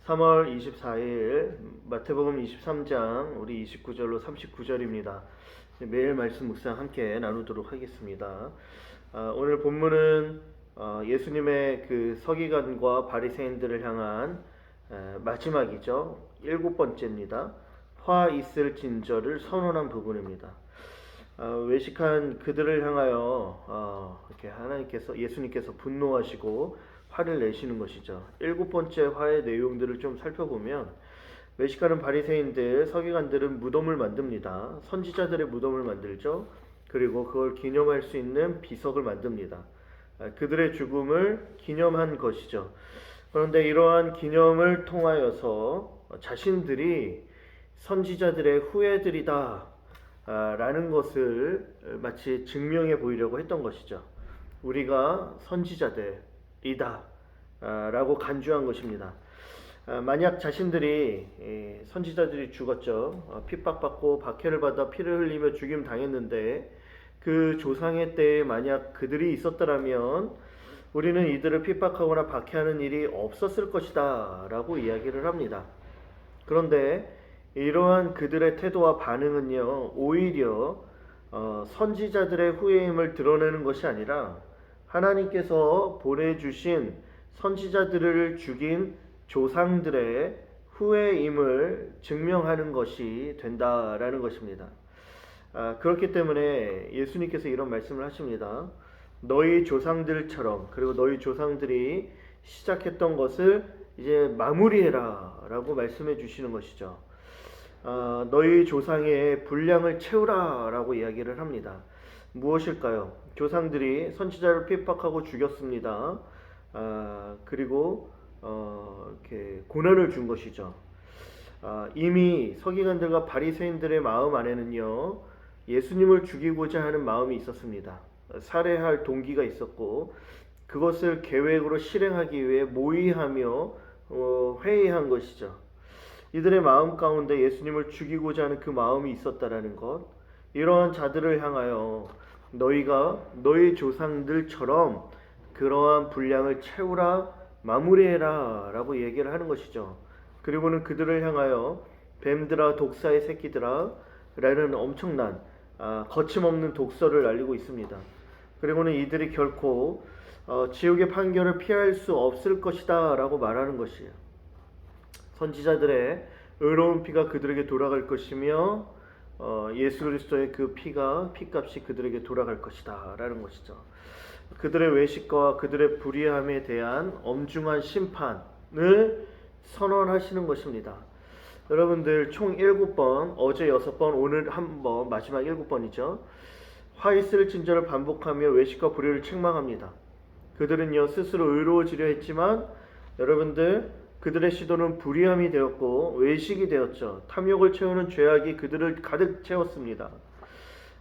3월 24일 마태복음 23장 우리 29절로 39절입니다. 매일 말씀 묵상 함께 나누도록 하겠습니다. 오늘 본문은 예수님의 그 서기관과 바리새인들을 향한 마지막이죠. 7번째입니다. 화 있을 진저를 선언한 부분입니다. 외식한 그들을 향하여 이렇게 예수님께서 분노하시고 화를 내시는 것이죠. 7번째 화의 내용들을 좀 살펴보면 외식하는 바리새인들, 서기관들은 무덤을 만듭니다. 선지자들의 무덤을 만들죠. 그리고 그걸 기념할 수 있는 비석을 만듭니다. 그들의 죽음을 기념한 것이죠. 그런데 이러한 기념을 통하여서 자신들이 선지자들의 후예들이다 라는 것을 마치 증명해 보이려고 했던 것이죠. 우리가 선지자들이다 라고 간주한 것입니다. 만약 자신들이 선지자들이 죽었죠. 핍박받고 박해를 받아 피를 흘리며 죽임 당했는데 그 조상의 때에 만약 그들이 있었더라면 우리는 이들을 핍박하거나 박해하는 일이 없었을 것이다 라고 이야기를 합니다. 그런데 이러한 그들의 태도와 반응은요, 오히려 선지자들의 후예임을 드러내는 것이 아니라 하나님께서 보내주신 선지자들을 죽인 조상들의 후예임을 증명하는 것이 된다라는 것입니다. 그렇기 때문에 예수님께서 이런 말씀을 하십니다. 너희 조상들처럼, 그리고 너희 조상들이 시작했던 것을 이제 마무리해라 라고 말씀해 주시는 것이죠. 너희 조상의 분량을 채우라 라고 이야기를 합니다. 무엇일까요? 조상들이 선지자를 핍박하고 죽였습니다. 그리고 이렇게 고난을 준 것이죠. 이미 서기관들과 바리새인들의 마음 안에는요, 예수님을 죽이고자 하는 마음이 있었습니다. 살해할 동기가 있었고 그것을 계획으로 실행하기 위해 모의하며 회의한 것이죠. 이들의 마음 가운데 예수님을 죽이고자 하는 그 마음이 있었다라는 것, 이러한 자들을 향하여 너희가 너희 조상들처럼 그러한 분량을 채우라, 마무리해라 라고 얘기를 하는 것이죠. 그리고는 그들을 향하여 뱀들아, 독사의 새끼들아 라는 엄청난 거침없는 독서를 날리고 있습니다. 그리고는 이들이 결코 지옥의 판결을 피할 수 없을 것이다 라고 말하는 것이에요. 선지자들의 의로운 피가 그들에게 돌아갈 것이며 예수 그리스도의 그 피값이 그들에게 돌아갈 것이다 라는 것이죠. 그들의 외식과 그들의 불의함에 대한 엄중한 심판을 선언하시는 것입니다. 여러분들 총 7번, 어제 6번, 오늘 한 번, 마지막 7번이죠. 화 있을 진저를 반복하며 외식과 불의를 책망합니다. 그들은요 스스로 의로워지려 했지만 여러분들 그들의 시도는 불의함이 되었고 외식이 되었죠. 탐욕을 채우는 죄악이 그들을 가득 채웠습니다.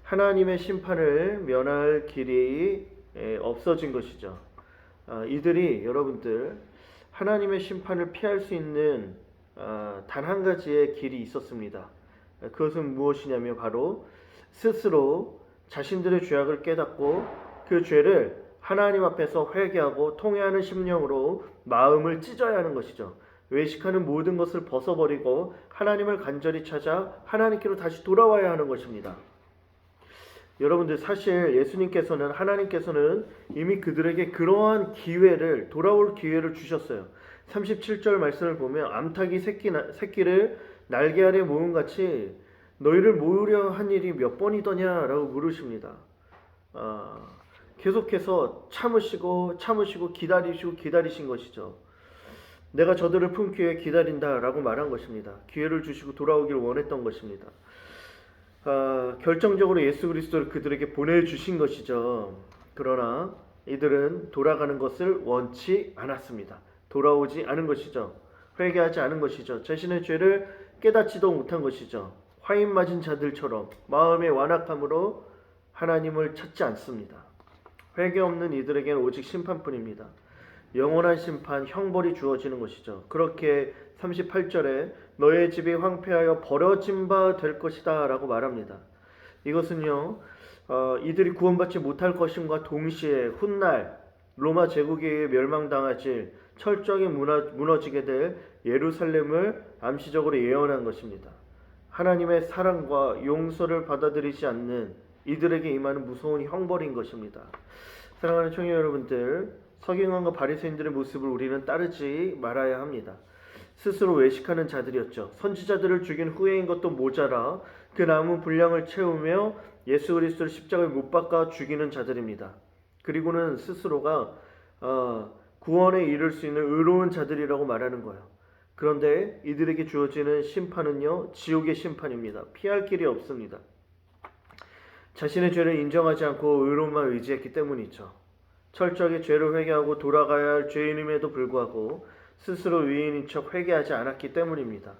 하나님의 심판을 면할 길이 없어진 것이죠. 이들이 여러분들 하나님의 심판을 피할 수 있는 단 한 가지의 길이 있었습니다. 그것은 무엇이냐면 바로 스스로 자신들의 죄악을 깨닫고 그 죄를 하나님 앞에서 회개하고 통회하는 심령으로 마음을 찢어야 하는 것이죠. 외식하는 모든 것을 벗어버리고 하나님을 간절히 찾아 하나님께로 다시 돌아와야 하는 것입니다. 여러분들 사실 하나님께서는 이미 그들에게 그러한 기회를, 돌아올 기회를 주셨어요. 37절 말씀을 보면 암탉이 새끼를 날개 아래 모음같이 너희를 모으려 한 일이 몇 번이더냐 라고 물으십니다. 계속해서 참으시고 기다리신 것이죠. 내가 저들을 품기 위해 기다린다 라고 말한 것입니다. 기회를 주시고 돌아오기를 원했던 것입니다. 결정적으로 예수 그리스도를 그들에게 보내주신 것이죠. 그러나 이들은 돌아가는 것을 원치 않았습니다. 돌아오지 않은 것이죠. 회개하지 않은 것이죠. 자신의 죄를 깨닫지도 못한 것이죠. 화인 맞은 자들처럼 마음의 완악함으로 하나님을 찾지 않습니다. 회개 없는 이들에게는 오직 심판뿐입니다. 영원한 심판, 형벌이 주어지는 것이죠. 그렇게 38절에 너의 집이 황폐하여 버려진 바 될 것이다 라고 말합니다. 이것은요 이들이 구원받지 못할 것임과 동시에 훗날 로마 제국에 의해 멸망당하지 철저하게 무너지게 될 예루살렘을 암시적으로 예언한 것입니다. 하나님의 사랑과 용서를 받아들이지 않는 이들에게 임하는 무서운 형벌인 것입니다. 사랑하는 청년 여러분들, 서기관과 바리새인들의 모습을 우리는 따르지 말아야 합니다. 스스로 외식하는 자들이었죠. 선지자들을 죽인 후에인 것도 모자라 그 남은 분량을 채우며 예수 그리스도를 십자가에 못 박아 죽이는 자들입니다. 그리고는 스스로가 구원에 이를 수 있는 의로운 자들이라고 말하는 거예요. 그런데 이들에게 주어지는 심판은요, 지옥의 심판입니다. 피할 길이 없습니다. 자신의 죄를 인정하지 않고 의로움만 의지했기 때문이죠. 철저하게 죄를 회개하고 돌아가야 할 죄인임에도 불구하고 스스로 의인인 척 회개하지 않았기 때문입니다.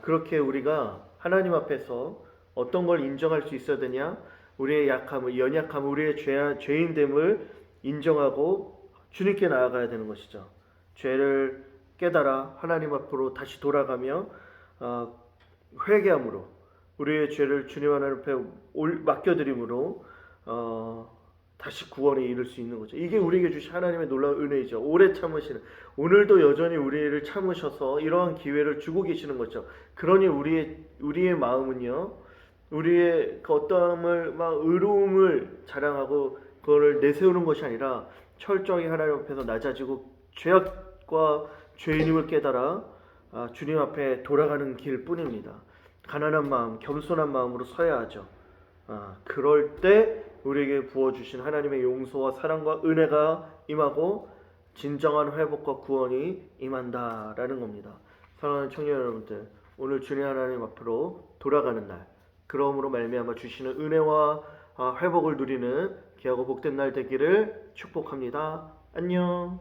그렇게 우리가 하나님 앞에서 어떤 걸 인정할 수 있어야 되냐? 우리의 약함을, 연약함을, 우리의 죄인됨을 인정하고 주님께 나아가야 되는 것이죠. 죄를 깨달아 하나님 앞으로 다시 돌아가며 회개함으로 우리의 죄를 주님 하나님 앞에 맡겨드림으로 다시 구원에 이를 수 있는 거죠. 이게 우리에게 주신 하나님의 놀라운 은혜이죠. 오래 참으시는, 오늘도 여전히 우리를 참으셔서 이러한 기회를 주고 계시는 거죠. 그러니 우리의 마음은요, 우리의 그 어떠함을 막 의로움을 자랑하고 그거를 내세우는 것이 아니라 철저하게 하나님 앞에서 낮아지고 죄악과 죄인임을 깨달아 주님 앞에 돌아가는 길 뿐입니다. 가난한 마음, 겸손한 마음으로 서야 하죠. 그럴 때 우리에게 부어주신 하나님의 용서와 사랑과 은혜가 임하고 진정한 회복과 구원이 임한다라는 겁니다. 사랑하는 청년 여러분들, 오늘 주님 하나님 앞으로 돌아가는 날, 그러므로 말미암아 주시는 은혜와 회복을 누리는 귀하고 복된 날 되기를 축복합니다. 안녕.